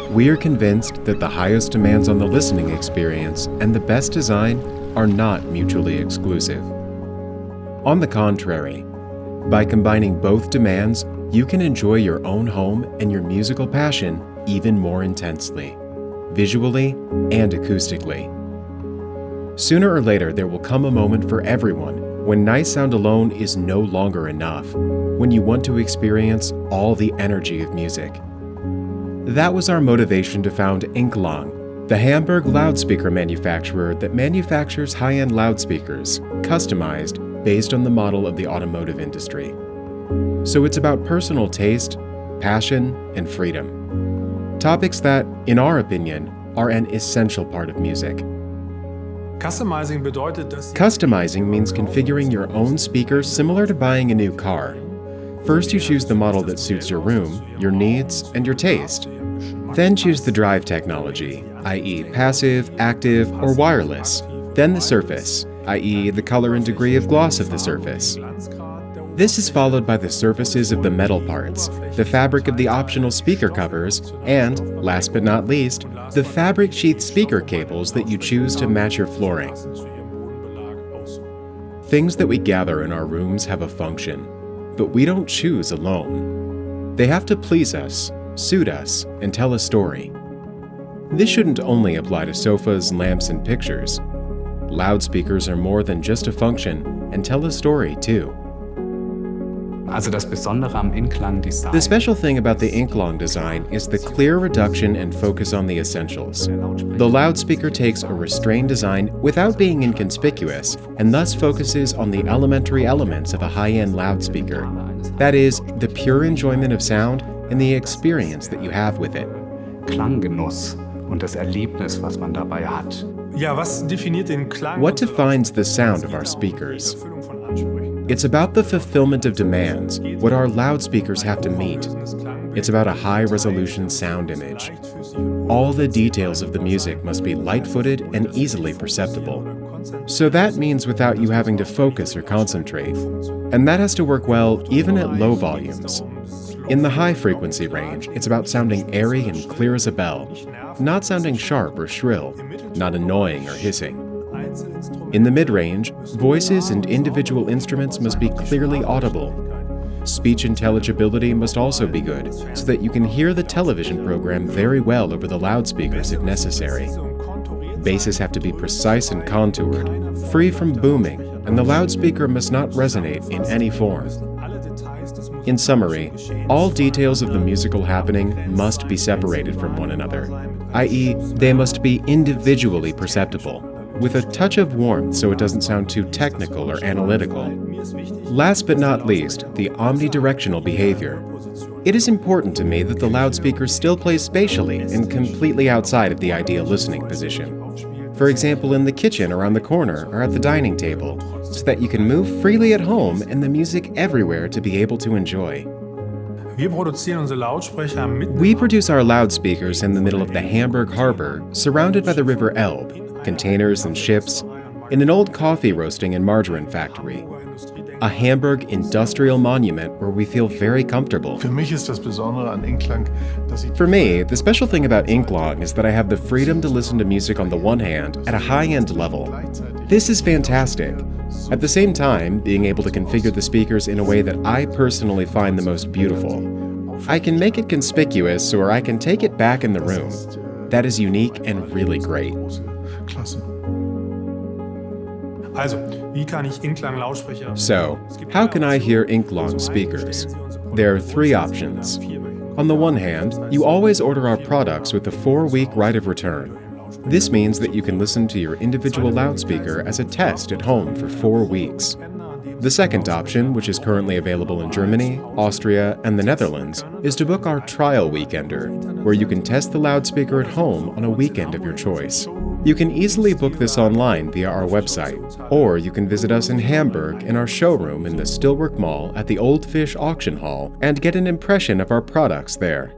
We are convinced that the highest demands on the listening experience and the best design are not mutually exclusive. On the contrary, by combining both demands, you can enjoy your own home and your musical passion even more intensely, visually and acoustically. Sooner or later, there will come a moment for everyone when nice sound alone is no longer enough, when you want to experience all the energy of music. That was our motivation to found INKLANG, the Hamburg loudspeaker manufacturer that manufactures high-end loudspeakers, customized based on the model of the automotive industry. So it's about personal taste, passion, and freedom. Topics that, in our opinion, are an essential part of music. Customizing means configuring your own speakers similar to buying a new car. First, you choose the model that suits your room, your needs, and your taste. Then choose the drive technology, i.e. passive, active, or wireless. Then the surface, i.e. the color and degree of gloss of the surface. This is followed by the surfaces of the metal parts, the fabric of the optional speaker covers, and, last but not least, the fabric sheath speaker cables that you choose to match your flooring. Things that we gather in our rooms have a function, but we don't choose alone. They have to please us, suit us, and tell a story. This shouldn't only apply to sofas, lamps, and pictures. Loudspeakers are more than just a function and tell a story too. The special thing about the INKLANG design is the clear reduction and focus on the essentials. The loudspeaker takes a restrained design without being inconspicuous and thus focuses on the elementary elements of a high-end loudspeaker. That is, the pure enjoyment of sound and the experience that you have with it. Klanggenuss und das Erlebnis, was man dabei hat. What defines the sound of our speakers? It's about the fulfillment of demands, what our loudspeakers have to meet. It's about a high-resolution sound image. All the details of the music must be light-footed and easily perceptible. So that means without you having to focus or concentrate. And that has to work well even at low volumes. In the high-frequency range, it's about sounding airy and clear as a bell, not sounding sharp or shrill, not annoying or hissing. In the mid-range, voices and individual instruments must be clearly audible. Speech intelligibility must also be good, so that you can hear the television program very well over the loudspeakers if necessary. Basses have to be precise and contoured, free from booming, and the loudspeaker must not resonate in any form. In summary, all details of the musical happening must be separated from one another, i.e., they must be individually perceptible, with a touch of warmth so it doesn't sound too technical or analytical. Last but not least, the omnidirectional behavior. It is important to me that the loudspeaker still plays spatially and completely outside of the ideal listening position. For example, in the kitchen, around the corner, or at the dining table, so that you can move freely at home and the music everywhere to be able to enjoy. We produce our loudspeakers in the middle of the Hamburg harbor, surrounded by the river Elbe, containers and ships, in an old coffee roasting and margarine factory. A Hamburg industrial monument where we feel very comfortable. For me, the special thing about INKLANG is that I have the freedom to listen to music on the one hand at a high-end level. This is fantastic. At the same time, being able to configure the speakers in a way that I personally find the most beautiful. I can make it conspicuous or I can take it back in the room. That is unique and really great. So, how can I hear INKLANG speakers? There are three options. On the one hand, you always order our products with a 4-week right of return. This means that you can listen to your individual loudspeaker as a test at home for 4 weeks. The second option, which is currently available in Germany, Austria, and the Netherlands, is to book our trial weekender, where you can test the loudspeaker at home on a weekend of your choice. You can easily book this online via our website, or you can visit us in Hamburg in our showroom in the Stillwerk Mall at the Old Fish Auction Hall and get an impression of our products there.